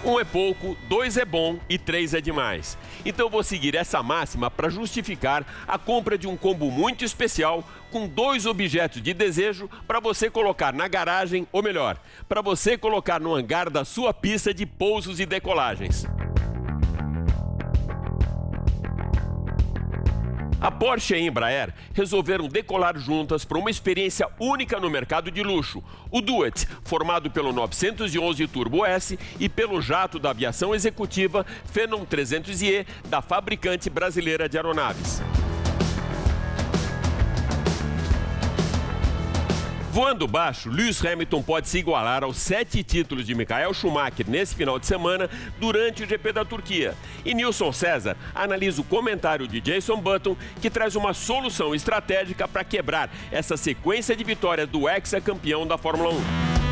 Um é pouco, 2 é bom e 3 é demais. Então vou seguir essa máxima para justificar a compra de um combo muito especial com 2 objetos de desejo para você colocar na garagem, ou melhor, para você colocar no hangar da sua pista de pousos e decolagens. A Porsche e a Embraer resolveram decolar juntas para uma experiência única no mercado de luxo, o Duet, formado pelo 911 Turbo S e pelo jato da aviação executiva Phenom 300e da fabricante brasileira de aeronaves. Voando baixo, Lewis Hamilton pode se igualar aos 7 títulos de Michael Schumacher nesse final de semana durante o GP da Turquia. E Nilson César analisa o comentário de Jason Button, que traz uma solução estratégica para quebrar essa sequência de vitórias do ex-campeão da Fórmula 1.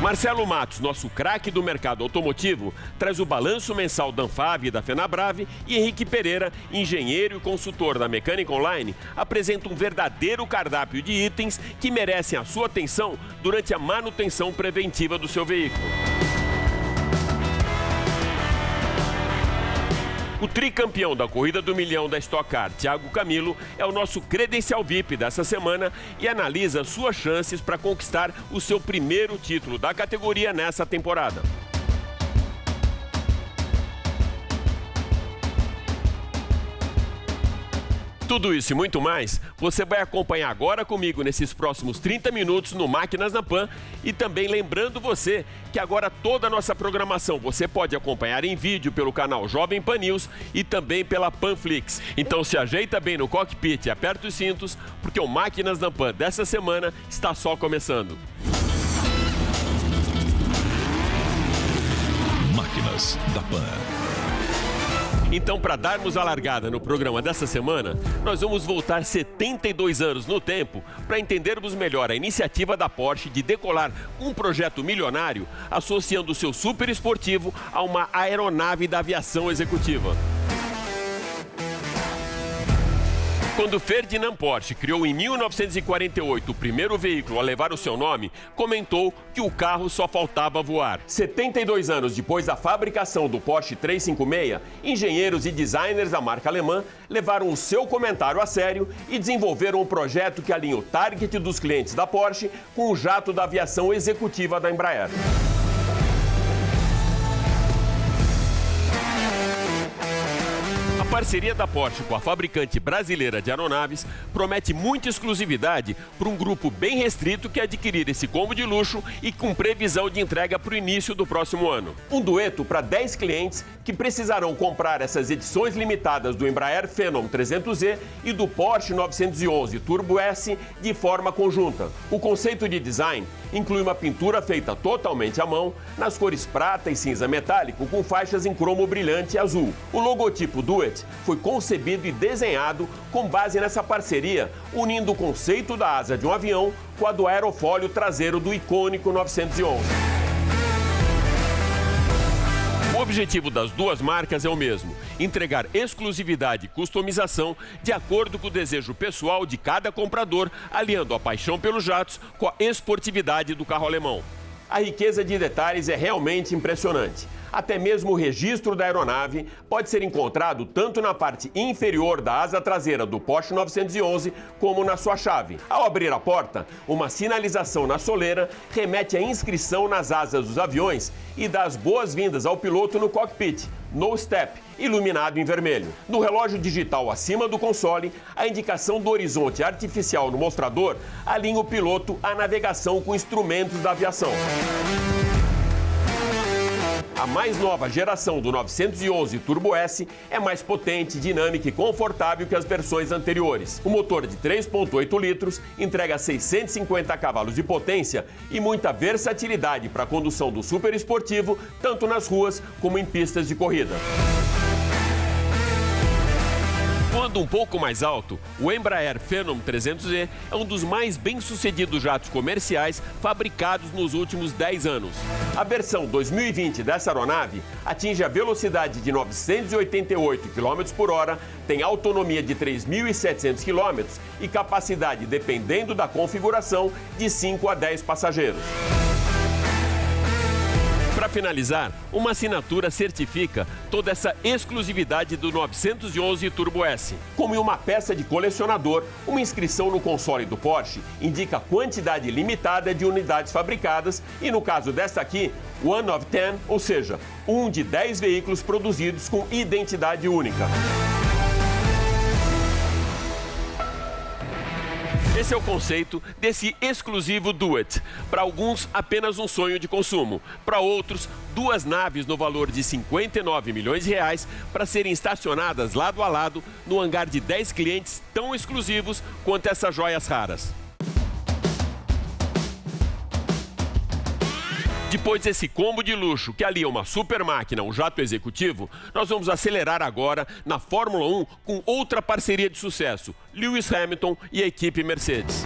Marcelo Matos, nosso craque do mercado automotivo, traz o balanço mensal da Anfave e da Fenabrave, e Henrique Pereira, engenheiro e consultor da Mecânica Online, apresenta um verdadeiro cardápio de itens que merecem a sua atenção durante a manutenção preventiva do seu veículo. O tricampeão da Corrida do Milhão da Stock Car, Thiago Camilo, é o nosso credencial VIP dessa semana e analisa suas chances para conquistar o seu primeiro título da categoria nessa temporada. Tudo isso e muito mais, você vai acompanhar agora comigo nesses próximos 30 minutos no Máquinas na Pan, e também lembrando você que agora toda a nossa programação você pode acompanhar em vídeo pelo canal Jovem Pan News e também pela Panflix. Então se ajeita bem no cockpit e aperta os cintos, porque o Máquinas na Pan dessa semana está só começando. Máquinas da Pan. Então, para darmos a largada no programa dessa semana, nós vamos voltar 72 anos no tempo para entendermos melhor a iniciativa da Porsche de decolar um projeto milionário associando o seu super esportivo a uma aeronave da aviação executiva. Quando Ferdinand Porsche criou em 1948 o primeiro veículo a levar o seu nome, comentou que o carro só faltava voar. 72 anos depois da fabricação do Porsche 356, engenheiros e designers da marca alemã levaram o seu comentário a sério e desenvolveram um projeto que alinha o target dos clientes da Porsche com o jato da aviação executiva da Embraer. A parceria da Porsche com a fabricante brasileira de aeronaves promete muita exclusividade para um grupo bem restrito que adquirir esse combo de luxo e com previsão de entrega para o início do próximo ano. Um dueto para 10 clientes que precisarão comprar essas edições limitadas do Embraer Phenom 300e e do Porsche 911 Turbo S de forma conjunta. O conceito de design inclui uma pintura feita totalmente à mão, nas cores prata e cinza metálico, com faixas em cromo brilhante e azul. O logotipo Duet foi concebido e desenhado com base nessa parceria, unindo o conceito da asa de um avião com a do aerofólio traseiro do icônico 911. O objetivo das duas marcas é o mesmo: entregar exclusividade e customização de acordo com o desejo pessoal de cada comprador, aliando a paixão pelos jatos com a esportividade do carro alemão. A riqueza de detalhes é realmente impressionante. Até mesmo o registro da aeronave pode ser encontrado tanto na parte inferior da asa traseira do Porsche 911 como na sua chave. Ao abrir a porta, uma sinalização na soleira remete à inscrição nas asas dos aviões e dá as boas-vindas ao piloto no cockpit, No Step, iluminado em vermelho. No relógio digital acima do console, a indicação do horizonte artificial no mostrador alinha o piloto à navegação com instrumentos da aviação. A mais nova geração do 911 Turbo S é mais potente, dinâmica e confortável que as versões anteriores. O motor de 3,8 litros entrega 650 cavalos de potência e muita versatilidade para a condução do super esportivo, tanto nas ruas como em pistas de corrida. Voando um pouco mais alto, o Embraer Phenom 300e é um dos mais bem-sucedidos jatos comerciais fabricados nos últimos 10 anos. A versão 2020 dessa aeronave atinge a velocidade de 988 km por hora, tem autonomia de 3.700 km e capacidade, dependendo da configuração, de 5 a 10 passageiros. Para finalizar, uma assinatura certifica toda essa exclusividade do 911 Turbo S. Como em uma peça de colecionador, uma inscrição no console do Porsche indica a quantidade limitada de unidades fabricadas e, no caso desta aqui, One of 10, ou seja, um de 10 veículos produzidos com identidade única. Esse é o conceito desse exclusivo Duet. Para alguns, apenas um sonho de consumo. Para outros, 2 naves no valor de 59 milhões de reais para serem estacionadas lado a lado no hangar de 10 clientes tão exclusivos quanto essas joias raras. Depois desse combo de luxo que alia uma super máquina, um jato executivo, nós vamos acelerar agora na Fórmula 1 com outra parceria de sucesso, Lewis Hamilton e a equipe Mercedes.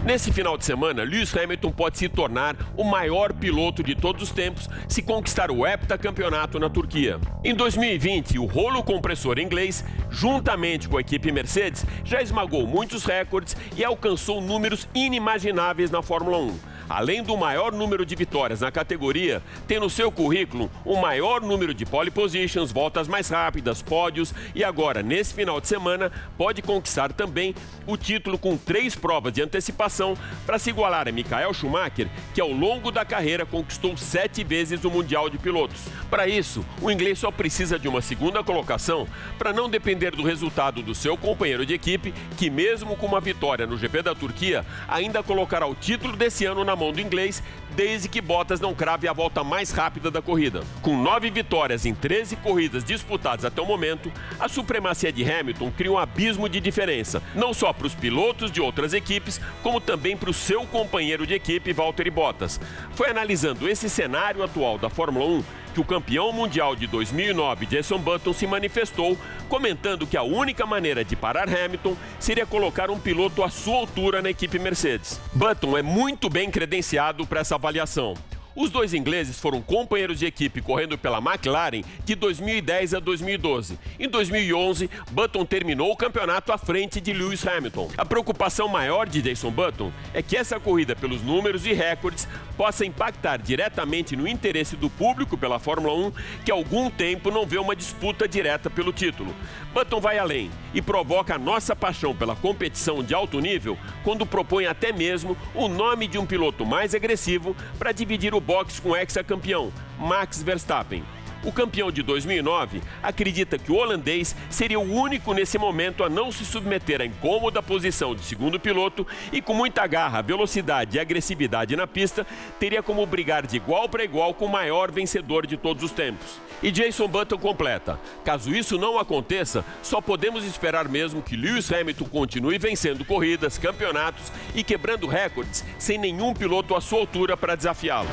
Nesse final de semana, Lewis Hamilton pode se tornar o maior piloto de todos os tempos se conquistar o heptacampeonato na Turquia. Em 2020, o rolo compressor inglês, juntamente com a equipe Mercedes, já esmagou muitos recordes e alcançou números inimagináveis na Fórmula 1. Além do maior número de vitórias na categoria, tem no seu currículo o maior número de pole positions, voltas mais rápidas, pódios e agora, nesse final de semana, pode conquistar também o título com 3 provas de antecipação para se igualar a Michael Schumacher, que ao longo da carreira conquistou 7 vezes o Mundial de Pilotos. Para isso, o inglês só precisa de uma segunda colocação para não depender do resultado do seu companheiro de equipe, que mesmo com uma vitória no GP da Turquia, ainda colocará o título desse ano na mão do inglês, desde que Bottas não crave a volta mais rápida da corrida. Com 9 vitórias em 13 corridas disputadas até o momento, a supremacia de Hamilton cria um abismo de diferença, não só para os pilotos de outras equipes, como também para o seu companheiro de equipe, Valtteri Bottas. Foi analisando esse cenário atual da Fórmula 1 que o campeão mundial de 2009, Jenson Button, se manifestou, comentando que a única maneira de parar Hamilton seria colocar um piloto à sua altura na equipe Mercedes. Button é muito bem credenciado para essa avaliação. Os 2 ingleses foram companheiros de equipe correndo pela McLaren de 2010 a 2012. Em 2011, Button terminou o campeonato à frente de Lewis Hamilton. A preocupação maior de Jenson Button é que essa corrida pelos números e recordes possa impactar diretamente no interesse do público pela Fórmula 1, que há algum tempo não vê uma disputa direta pelo título. Button vai além e provoca a nossa paixão pela competição de alto nível quando propõe até mesmo o nome de um piloto mais agressivo para dividir o boxe com o ex-campeão, Max Verstappen. O campeão de 2009 acredita que o holandês seria o único nesse momento a não se submeter à incômoda posição de segundo piloto e com muita garra, velocidade e agressividade na pista, teria como brigar de igual para igual com o maior vencedor de todos os tempos. E Jenson Button completa: caso isso não aconteça, só podemos esperar mesmo que Lewis Hamilton continue vencendo corridas, campeonatos e quebrando recordes sem nenhum piloto à sua altura para desafiá-lo.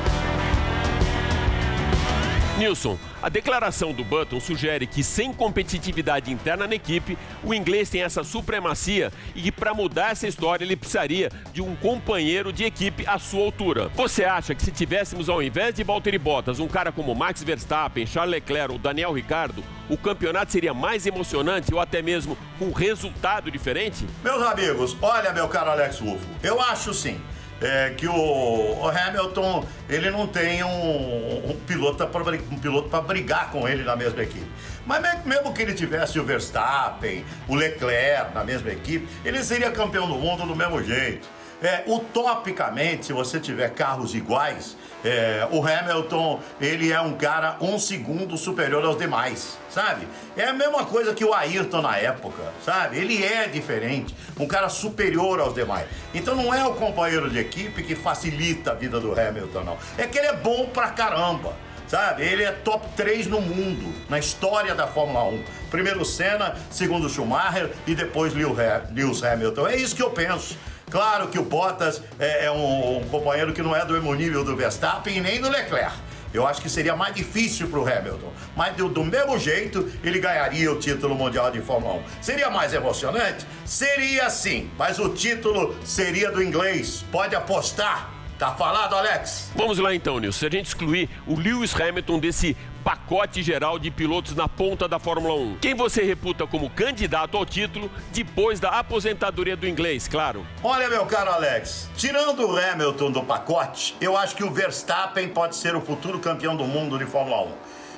Nilson, a declaração do Button sugere que, sem competitividade interna na equipe, o inglês tem essa supremacia e que, para mudar essa história, ele precisaria de um companheiro de equipe à sua altura. Você acha que se tivéssemos, ao invés de Valtteri Bottas, um cara como Max Verstappen, Charles Leclerc ou Daniel Ricciardo, o campeonato seria mais emocionante ou até mesmo com um resultado diferente? Meus amigos, olha, meu caro Alex Rufo, eu acho sim. Que o Hamilton, ele não tem um piloto para brigar com ele na mesma equipe. Mas mesmo que ele tivesse o Verstappen, o Leclerc na mesma equipe, ele seria campeão do mundo do mesmo jeito. Utopicamente, se você tiver carros iguais, o Hamilton, ele é um cara 1 segundo superior aos demais, sabe? É a mesma coisa que o Ayrton na época, sabe? Ele é diferente, um cara superior aos demais. Então não é o companheiro de equipe que facilita a vida do Hamilton, não. É que ele é bom pra caramba, sabe? Ele é top 3 no mundo, na história da Fórmula 1. Primeiro Senna, segundo Schumacher e depois Lewis Hamilton. É isso que eu penso. Claro que o Bottas é um companheiro que não é do mesmo nível do Verstappen e nem do Leclerc. Eu acho que seria mais difícil para o Hamilton. Mas do mesmo jeito, ele ganharia o título mundial de Fórmula 1. Seria mais emocionante? Seria sim. Mas o título seria do inglês. Pode apostar. Tá falado, Alex? Vamos lá então, Nilson. Se a gente excluir o Lewis Hamilton desse pacote geral de pilotos na ponta da Fórmula 1, quem você reputa como candidato ao título depois da aposentadoria do inglês, claro? Olha, meu caro Alex, tirando o Hamilton do pacote, eu acho que o Verstappen pode ser o futuro campeão do mundo de Fórmula 1.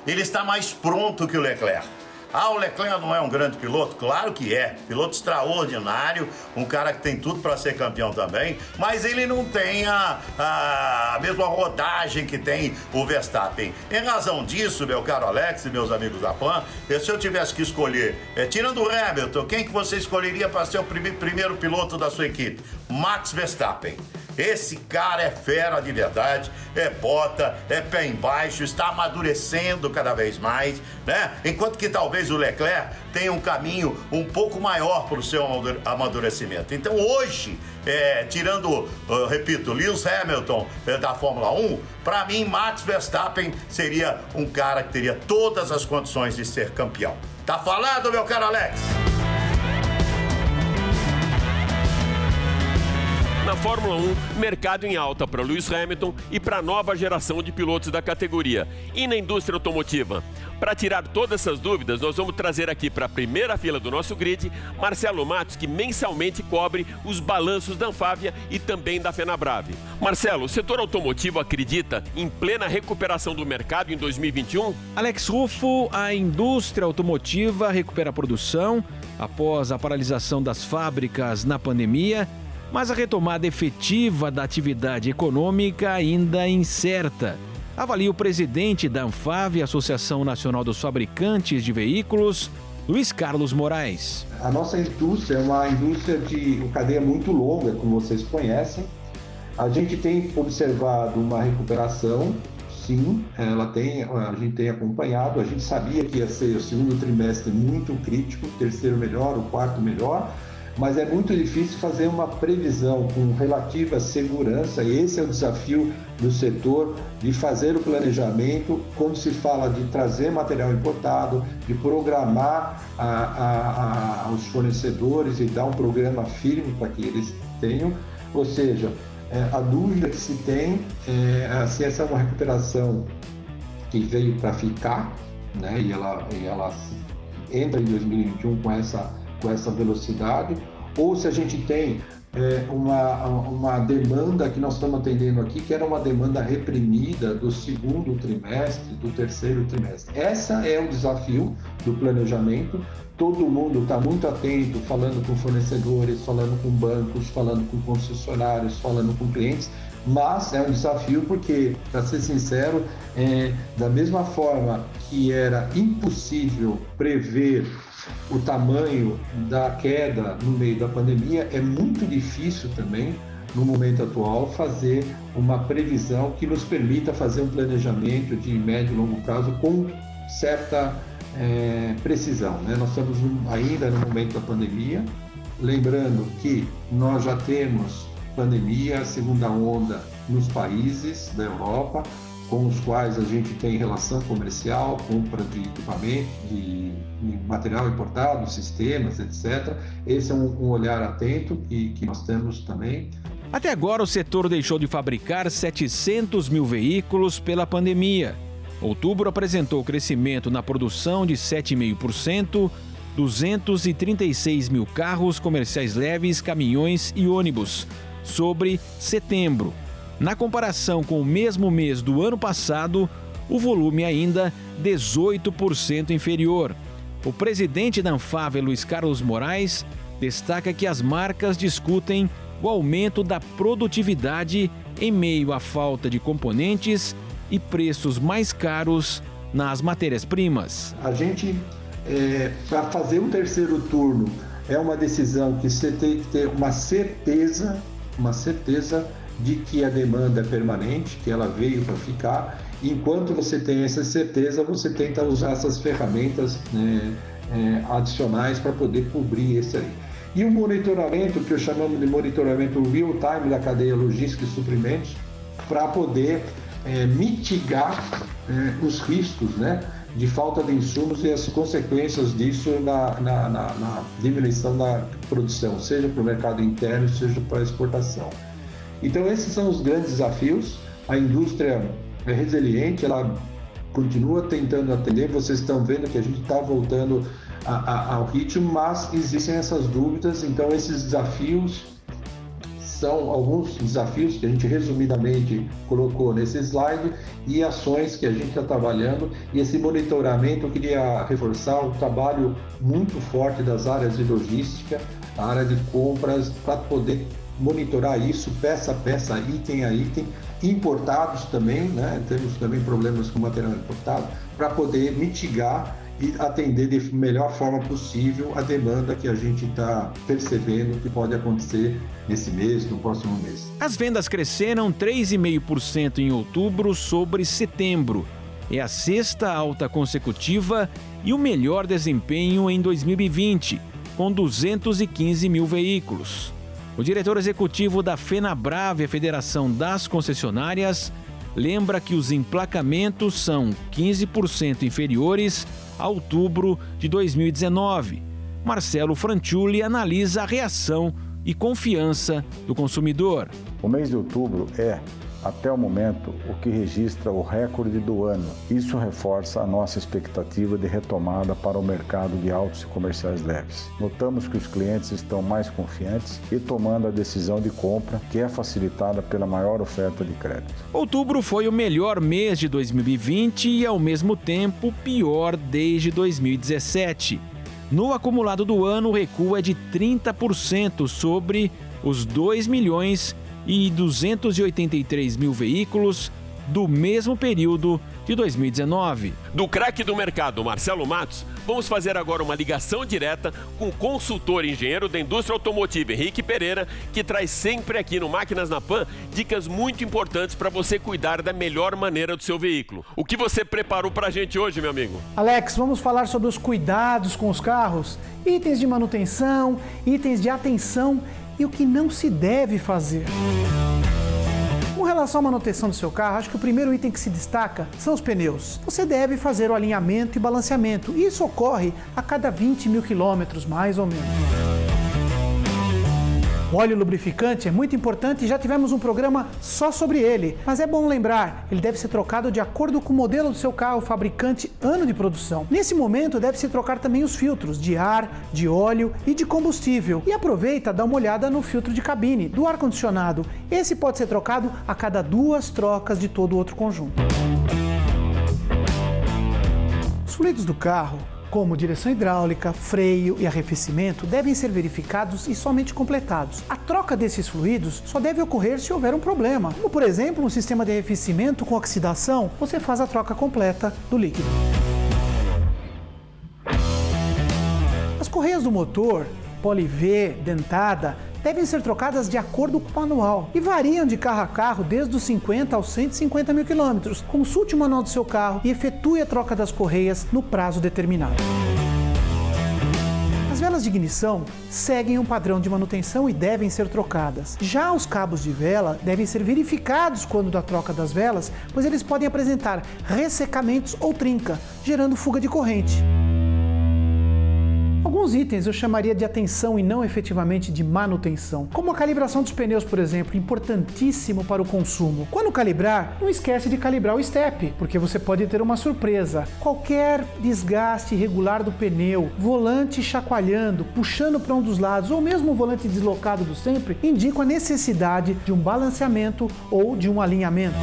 Ele está mais pronto que o Leclerc. Ah, o Leclerc não é um grande piloto? Claro que é. Piloto extraordinário, um cara que tem tudo para ser campeão também, mas ele não tem a mesma rodagem que tem o Verstappen. Em razão disso, meu caro Alex e meus amigos da PAN, se eu tivesse que escolher, tirando o Hamilton, quem que você escolheria para ser o primeiro piloto da sua equipe? Max Verstappen. Esse cara é fera de verdade, é bota, é pé embaixo, está amadurecendo cada vez mais, né? Enquanto que talvez o Leclerc tenha um caminho um pouco maior para o seu amadurecimento. Então hoje, tirando, repito, Lewis Hamilton da Fórmula 1, para mim Max Verstappen seria um cara que teria todas as condições de ser campeão. Tá falado, meu caro Alex? Na Fórmula 1, mercado em alta para Lewis Hamilton e para a nova geração de pilotos da categoria. E na indústria automotiva? Para tirar todas essas dúvidas, nós vamos trazer aqui para a primeira fila do nosso grid, Marcelo Matos, que mensalmente cobre os balanços da Anfávia e também da Fenabrave. Marcelo, o setor automotivo acredita em plena recuperação do mercado em 2021? Alex Ruffo, a indústria automotiva recupera a produção após a paralisação das fábricas na pandemia, mas a retomada efetiva da atividade econômica ainda é incerta. Avalia o presidente da Anfávia, Associação Nacional dos Fabricantes de Veículos, Luiz Carlos Moraes. A nossa indústria é uma indústria de cadeia muito longa, como vocês conhecem. A gente tem observado uma recuperação, sim, a gente tem acompanhado. A gente sabia que ia ser o segundo trimestre muito crítico, o terceiro melhor, o quarto melhor, mas é muito difícil fazer uma previsão com relativa segurança. Esse é o desafio do setor, de fazer o planejamento quando se fala de trazer material importado, de programar os fornecedores e dar um programa firme para que eles tenham. Ou seja, a dúvida que se tem é se essa é uma recuperação que veio para ficar, né? e ela entra em 2021 com essa velocidade, ou se a gente tem uma demanda que nós estamos atendendo aqui, que era uma demanda reprimida do segundo trimestre, do terceiro trimestre. Essa é o desafio do planejamento. Todo mundo está muito atento, falando com fornecedores, falando com bancos, falando com concessionários, falando com clientes, mas é um desafio porque, para ser sincero, da mesma forma que era impossível prever o tamanho da queda no meio da pandemia, é muito difícil também, no momento atual, fazer uma previsão que nos permita fazer um planejamento de médio e longo prazo com certa precisão, né? Nós estamos ainda no momento da pandemia, lembrando que nós já temos pandemia, segunda onda nos países da Europa, com os quais a gente tem relação comercial, compra de equipamento, de material importado, sistemas, etc. Esse é um olhar atento que nós temos também. Até agora, o setor deixou de fabricar 700 mil veículos pela pandemia. Outubro apresentou crescimento na produção de 7,5%, 236 mil carros comerciais leves, caminhões e ônibus, sobre setembro. Na comparação com o mesmo mês do ano passado, o volume ainda 18% inferior. O presidente da Anfávia, Luiz Carlos Moraes, destaca que as marcas discutem o aumento da produtividade em meio à falta de componentes e preços mais caros nas matérias-primas. A gente, para fazer um terceiro turno, é uma decisão que você tem que ter uma certeza de que a demanda é permanente, que ela veio para ficar. Enquanto você tem essa certeza, você tenta usar essas ferramentas adicionais para poder cobrir isso aí. E o monitoramento, que eu chamamos de monitoramento real-time da cadeia logística e suprimentos, para poder mitigar os riscos, né, de falta de insumos e as consequências disso na diminuição da produção, seja para o mercado interno, seja para a exportação. Então esses são os grandes desafios. A indústria é resiliente, ela continua tentando atender. Vocês estão vendo que a gente está voltando ao ritmo, mas existem essas dúvidas. Então esses desafios são alguns desafios que a gente resumidamente colocou nesse slide e ações que a gente está trabalhando. E esse monitoramento, eu queria reforçar o trabalho muito forte das áreas de logística, a área de compras, para poder monitorar isso peça a peça, item a item, importados também, né? Temos também problemas com material importado, para poder mitigar e atender de melhor forma possível a demanda que a gente está percebendo que pode acontecer nesse mês, no próximo mês. As vendas cresceram 3,5% em outubro sobre setembro. É a sexta alta consecutiva e o melhor desempenho em 2020, com 215 mil veículos. O diretor executivo da FenaBrave, a Federação das Concessionárias, lembra que os emplacamentos são 15% inferiores a outubro de 2019. Marcelo Franciulli analisa a reação e confiança do consumidor. O mês de outubro é, até o momento, o que registra o recorde do ano. Isso reforça a nossa expectativa de retomada para o mercado de autos e comerciais leves. Notamos que os clientes estão mais confiantes e tomando a decisão de compra, que é facilitada pela maior oferta de crédito. Outubro foi o melhor mês de 2020 e, ao mesmo tempo, pior desde 2017. No acumulado do ano, o recuo é de 30% sobre os 2.283.000 veículos do mesmo período de 2019. Do craque do mercado, Marcelo Matos, vamos fazer agora uma ligação direta com o consultor e engenheiro da indústria automotiva, Henrique Pereira, que traz sempre aqui no Máquinas na Pan dicas muito importantes para você cuidar da melhor maneira do seu veículo. O que você preparou para a gente hoje, meu amigo? Alex, vamos falar sobre os cuidados com os carros, itens de manutenção, itens de atenção e o que não se deve fazer. Com relação à manutenção do seu carro, acho que o primeiro item que se destaca são os pneus. Você deve fazer o alinhamento e balanceamento. Isso ocorre a cada 20 mil quilômetros, mais ou menos. O óleo lubrificante é muito importante e já tivemos um programa só sobre ele, mas é bom lembrar, ele deve ser trocado de acordo com o modelo do seu carro, fabricante, ano de produção. Nesse momento deve-se trocar também os filtros de ar, de óleo e de combustível. E aproveita, dá uma olhada no filtro de cabine, do ar-condicionado. Esse pode ser trocado a cada 2 trocas de todo o outro conjunto. Os fluidos do carro, como direção hidráulica, freio e arrefecimento, devem ser verificados e somente completados. A troca desses fluidos só deve ocorrer se houver um problema, como por exemplo um sistema de arrefecimento com oxidação, você faz a troca completa do líquido. As correias do motor, poli-V, dentada, devem ser trocadas de acordo com o manual e variam de carro a carro desde os 50 aos 150 mil quilômetros. Consulte o manual do seu carro e efetue a troca das correias no prazo determinado. As velas de ignição seguem um padrão de manutenção e devem ser trocadas. Já os cabos de vela devem ser verificados quando da troca das velas, pois eles podem apresentar ressecamentos ou trinca, gerando fuga de corrente. Alguns itens eu chamaria de atenção e não efetivamente de manutenção, como a calibração dos pneus, por exemplo, importantíssimo para o consumo. Quando calibrar, não esquece de calibrar o step, porque você pode ter uma surpresa. Qualquer desgaste irregular do pneu, volante chacoalhando, puxando para um dos lados, ou mesmo o volante deslocado do sempre, indicam a necessidade de um balanceamento ou de um alinhamento.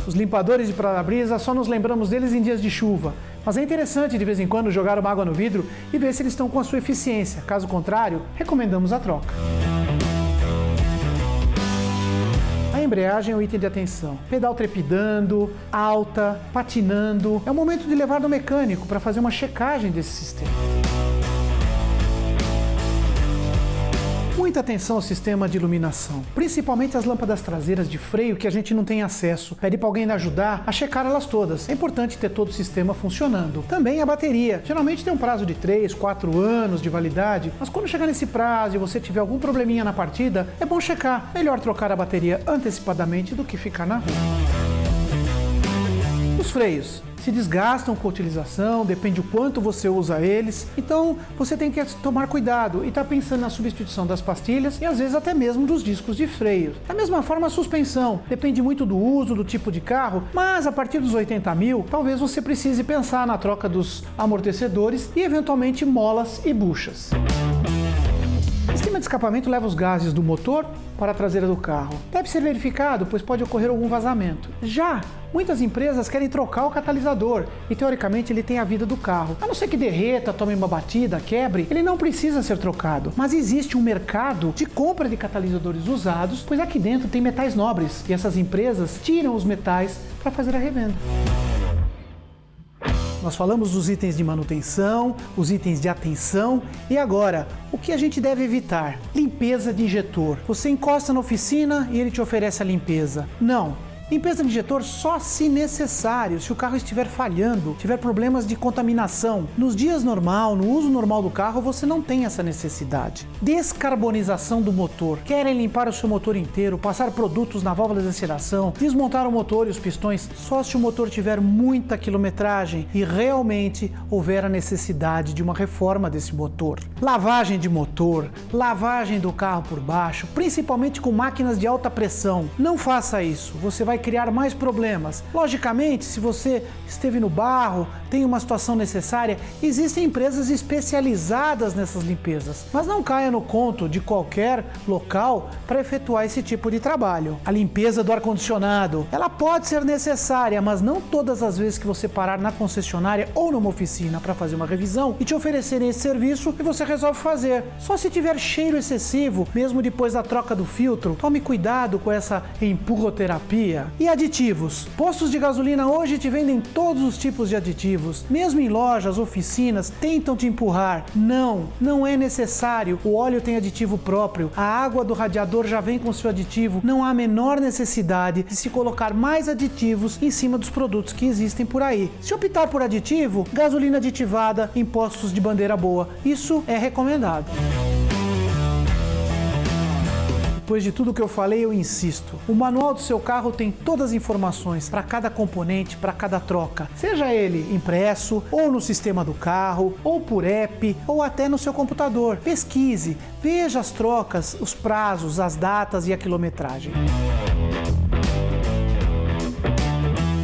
Os limpadores de para-brisa, só nos lembramos deles em dias de chuva, mas é interessante de vez em quando jogar uma água no vidro e ver se eles estão com a sua eficiência. Caso contrário, recomendamos a troca. A embreagem é o item de atenção. Pedal trepidando, alta, patinando. É o momento de levar no mecânico para fazer uma checagem desse sistema. Muita atenção ao sistema de iluminação, principalmente as lâmpadas traseiras de freio que a gente não tem acesso. Pede para alguém ajudar a checar elas todas. É importante ter todo o sistema funcionando. Também a bateria. Geralmente tem um prazo de 3, 4 anos de validade, mas quando chegar nesse prazo e você tiver algum probleminha na partida, é bom checar. Melhor trocar a bateria antecipadamente do que ficar na rua. Os freios se desgastam com a utilização, depende do quanto você usa eles, então você tem que tomar cuidado e estar pensando na substituição das pastilhas e às vezes até mesmo dos discos de freio. Da mesma forma, a suspensão depende muito do uso, do tipo de carro, mas a partir dos 80 mil, talvez você precise pensar na troca dos amortecedores e eventualmente molas e buchas. O sistema de escapamento leva os gases do motor para a traseira do carro. Deve ser verificado, pois pode ocorrer algum vazamento. Já muitas empresas querem trocar o catalisador e, teoricamente, ele tem a vida do carro. A não ser que derreta, tome uma batida, quebre, ele não precisa ser trocado. Mas existe um mercado de compra de catalisadores usados, pois aqui dentro tem metais nobres e essas empresas tiram os metais para fazer a revenda. Nós falamos dos itens de manutenção, os itens de atenção e agora, o que a gente deve evitar? Limpeza de injetor. Você encosta na oficina e ele te oferece a limpeza. Não. Limpeza de injetor só se necessário, se o carro estiver falhando, tiver problemas de contaminação. Nos dias normal, no uso normal do carro, você não tem essa necessidade. Descarbonização do motor. Querem limpar o seu motor inteiro, passar produtos na válvula de aceleração, desmontar o motor e os pistões, só se o motor tiver muita quilometragem e realmente houver a necessidade de uma reforma desse motor. Lavagem de motor, lavagem do carro por baixo, principalmente com máquinas de alta pressão. Não faça isso, você vai criar mais problemas. Logicamente, se você esteve no barro, tem uma situação necessária, existem empresas especializadas nessas limpezas, mas não caia no conto de qualquer local para efetuar esse tipo de trabalho. A limpeza do ar-condicionado, ela pode ser necessária, mas não todas as vezes que você parar na concessionária ou numa oficina para fazer uma revisão e te oferecerem esse serviço e você resolve fazer. Só se tiver cheiro excessivo, mesmo depois da troca do filtro, tome cuidado com essa empurroterapia. E aditivos? Postos de gasolina hoje te vendem todos os tipos de aditivos. Mesmo em lojas, oficinas, tentam te empurrar. Não é necessário. O óleo tem aditivo próprio. A água do radiador já vem com seu aditivo. Não há a menor necessidade de se colocar mais aditivos em cima dos produtos que existem por aí. Se optar por aditivo, gasolina aditivada em postos de bandeira boa. Isso é recomendado. Depois de tudo que eu falei, eu insisto. O manual do seu carro tem todas as informações para cada componente, para cada troca. Seja ele impresso, ou no sistema do carro, ou por app, ou até no seu computador. Pesquise, veja as trocas, os prazos, as datas e a quilometragem.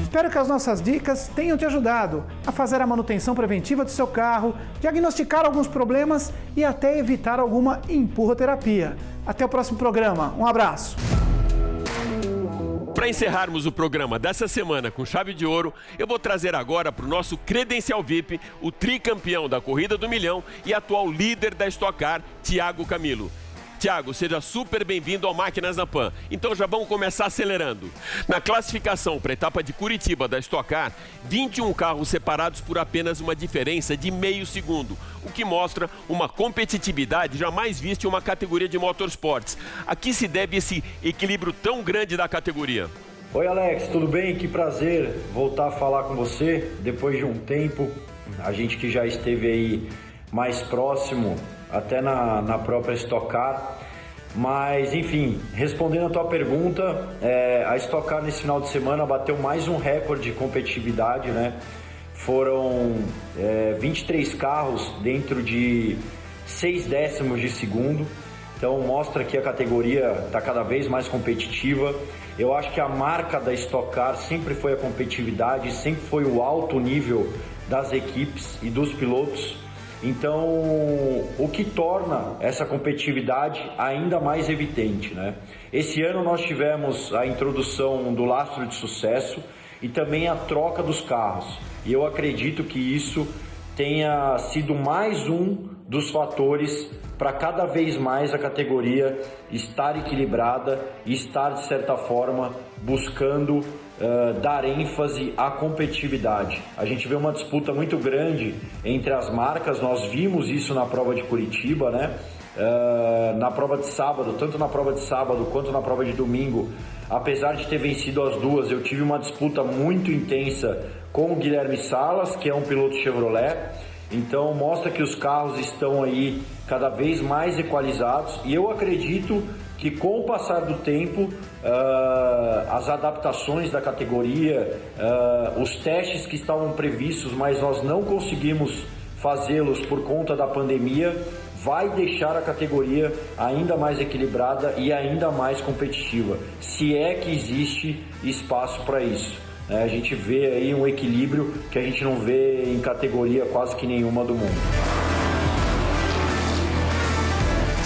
Espero que as nossas dicas tenham te ajudado a fazer a manutenção preventiva do seu carro, diagnosticar alguns problemas e até evitar alguma empurroterapia. Até o próximo programa. Um abraço! Para encerrarmos o programa dessa semana com chave de ouro, eu vou trazer agora para o nosso credencial VIP o tricampeão da Corrida do Milhão e atual líder da Stock Car, Thiago Camilo. Thiago, seja super bem-vindo ao Máquinas na Pan. Então já vamos começar acelerando. Na classificação para a etapa de Curitiba da Stock Car, 21 carros separados por apenas uma diferença de meio segundo, o que mostra uma competitividade jamais vista em uma categoria de motorsports. A que se deve esse equilíbrio tão grande da categoria? Oi Alex, tudo bem? Que prazer voltar a falar com você depois de um tempo. A gente que já esteve aí mais próximo, até na própria Stock Car. Mas enfim, respondendo a tua pergunta, a Stock Car nesse final de semana bateu mais um recorde de competitividade, né? Foram 23 carros dentro de 6 décimos de segundo. Então mostra que a categoria está cada vez mais competitiva. Eu acho que a marca da Stock Car sempre foi a competitividade, sempre foi o alto nível das equipes e dos pilotos. Então, o que torna essa competitividade ainda mais evidente, né? Esse ano nós tivemos a introdução do lastro de sucesso e também a troca dos carros. E eu acredito que isso tenha sido mais um dos fatores para cada vez mais a categoria estar equilibrada e estar, de certa forma, buscando dar ênfase à competitividade. A gente vê uma disputa muito grande entre as marcas, nós vimos isso na prova de Curitiba, né? Na prova de sábado, tanto na prova de sábado quanto na prova de domingo, apesar de ter vencido as duas, eu tive uma disputa muito intensa com o Guilherme Salas, que é um piloto Chevrolet, Então mostra que os carros estão aí cada vez mais equalizados e eu acredito que com o passar do tempo, as adaptações da categoria, os testes que estavam previstos, mas nós não conseguimos fazê-los por conta da pandemia, vai deixar a categoria ainda mais equilibrada e ainda mais competitiva, se é que existe espaço para isso. A gente vê aí um equilíbrio que a gente não vê em categoria quase que nenhuma do mundo.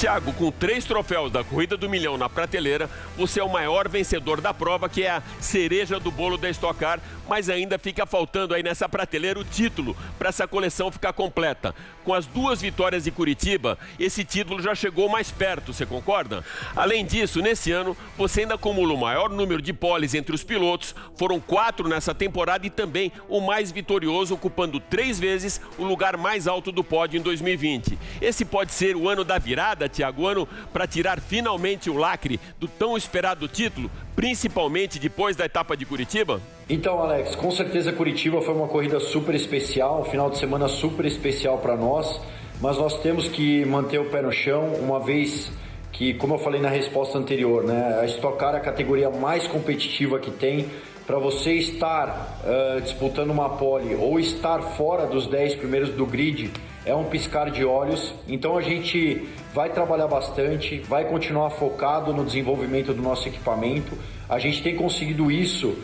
Thiago, com 3 troféus da Corrida do Milhão na prateleira, você é o maior vencedor da prova, que é a cereja do bolo da Stock Car, mas ainda fica faltando aí nessa prateleira o título para essa coleção ficar completa. Com as 2 vitórias de Curitiba, esse título já chegou mais perto, você concorda? Além disso, nesse ano, você ainda acumula o maior número de poles entre os pilotos, foram 4 nessa temporada e também o mais vitorioso, ocupando 3 vezes o lugar mais alto do pódio em 2020. Esse pode ser o ano da virada, Thiago, ano para tirar finalmente o lacre do tão esperado título, principalmente depois da etapa de Curitiba? Então, Alex, com certeza Curitiba foi uma corrida super especial, um final de semana super especial para nós, mas nós temos que manter o pé no chão, uma vez que, como eu falei na resposta anterior, né, a Stock Car é a categoria mais competitiva que tem. Para você estar disputando uma pole ou estar fora dos 10 primeiros do grid é um piscar de olhos. Então a gente vai trabalhar bastante, vai continuar focado no desenvolvimento do nosso equipamento. A gente tem conseguido isso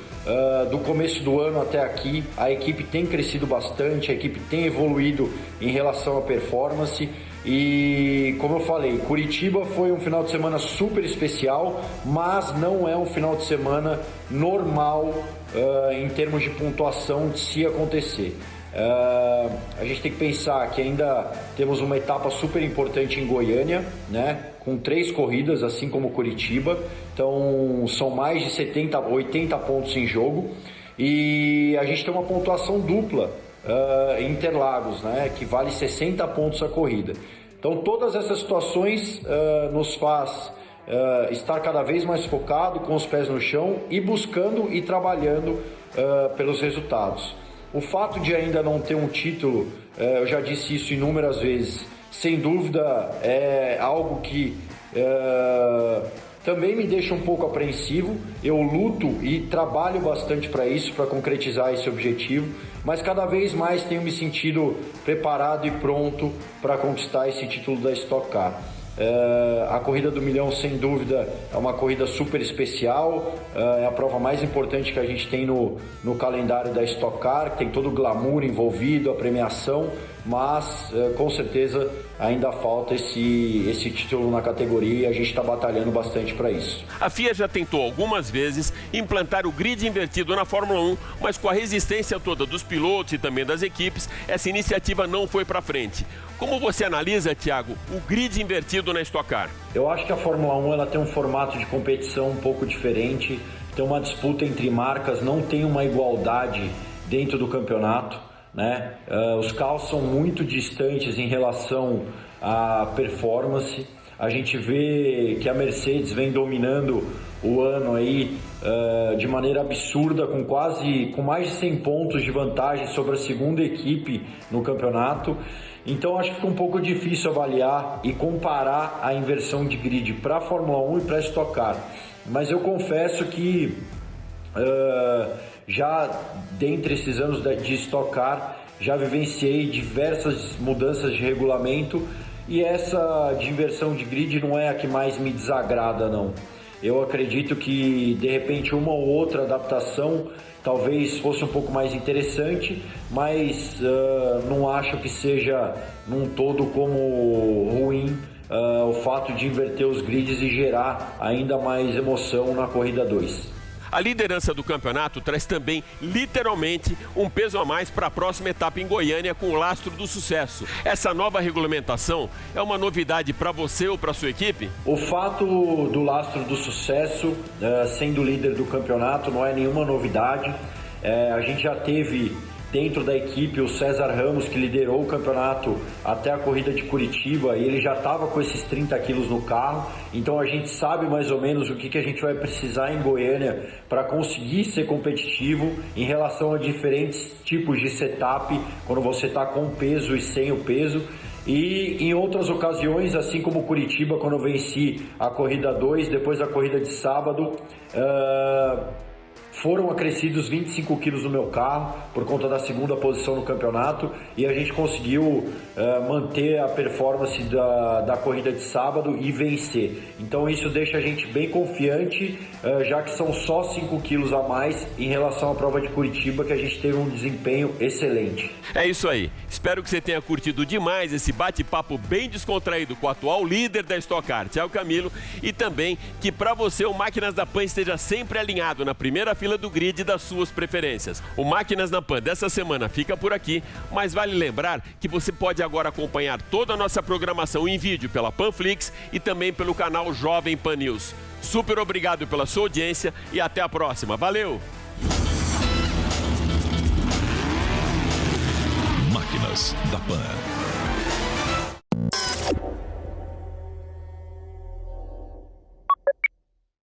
do começo do ano até aqui. A equipe tem crescido bastante, a equipe tem evoluído em relação à performance. E como eu falei, Curitiba foi um final de semana super especial, mas não é um final de semana normal em termos de pontuação de se acontecer. A gente tem que pensar que ainda temos uma etapa super importante em Goiânia, né? Com 3 corridas, assim como Curitiba. Então são mais de 70, 80 pontos em jogo. E a gente tem uma pontuação dupla em Interlagos, né? Que vale 60 pontos a corrida. Então todas essas situações nos faz estar cada vez mais focado, com os pés no chão e buscando e trabalhando pelos resultados. O fato de ainda não ter um título, eu já disse isso inúmeras vezes, sem dúvida é algo que também me deixa um pouco apreensivo. Eu luto e trabalho bastante para isso, para concretizar esse objetivo, mas cada vez mais tenho me sentido preparado e pronto para conquistar esse título da Stock Car. A Corrida do Milhão, sem dúvida, é uma corrida super especial, é a prova mais importante que a gente tem no calendário da Stock Car, que tem todo o glamour envolvido, a premiação, mas com certeza ainda falta esse título na categoria e a gente está batalhando bastante para isso. A FIA já tentou algumas vezes implantar o grid invertido na Fórmula 1, mas com a resistência toda dos pilotos e também das equipes, essa iniciativa não foi para frente. Como você analisa, Thiago, o grid invertido na Stock Car? Eu acho que a Fórmula 1 ela tem um formato de competição um pouco diferente, tem uma disputa entre marcas, não tem uma igualdade dentro do campeonato, né? Os carros são muito distantes em relação à performance. A gente vê que a Mercedes vem dominando o ano aí de maneira absurda, com mais de 100 pontos de vantagem sobre a segunda equipe no campeonato. Então acho que fica um pouco difícil avaliar e comparar a inversão de grid para a Fórmula 1 e para a Stock Car. Mas eu confesso que já dentre esses anos de Stock Car, já vivenciei diversas mudanças de regulamento e essa de inversão de grid não é a que mais me desagrada, não. Eu acredito que de repente uma ou outra adaptação talvez fosse um pouco mais interessante, mas não acho que seja num todo como ruim o fato de inverter os grids e gerar ainda mais emoção na corrida 2. A liderança do campeonato traz também, literalmente, um peso a mais para a próxima etapa em Goiânia com o Lastro do Sucesso. Essa nova regulamentação é uma novidade para você ou para sua equipe? O fato do Lastro do Sucesso sendo líder do campeonato não é nenhuma novidade. A gente já teve dentro da equipe o César Ramos, que liderou o campeonato até a corrida de Curitiba, e ele já estava com esses 30 quilos no carro, então a gente sabe mais ou menos o que a gente vai precisar em Goiânia para conseguir ser competitivo em relação a diferentes tipos de setup, quando você está com o peso e sem o peso. E em outras ocasiões, assim como Curitiba, quando eu venci a corrida 2, depois da corrida de sábado, foram acrescidos 25 quilos no meu carro por conta da segunda posição no campeonato, e a gente conseguiu manter a performance da corrida de sábado e vencer. Então isso deixa a gente bem confiante, já que são só 5 quilos a mais em relação à prova de Curitiba, que a gente teve um desempenho excelente. É isso aí. Espero que você tenha curtido demais esse bate-papo bem descontraído com o atual líder da Stock Car, Thiago Camilo, e também que para você o Máquinas da Pan esteja sempre alinhado na primeira fila do grid das suas preferências. O Máquinas da Pan dessa semana fica por aqui, mas vale lembrar que você pode agora acompanhar toda a nossa programação em vídeo pela Panflix e também pelo canal Jovem Pan News. Super obrigado pela sua audiência e até a próxima. Valeu! Máquinas da Pan.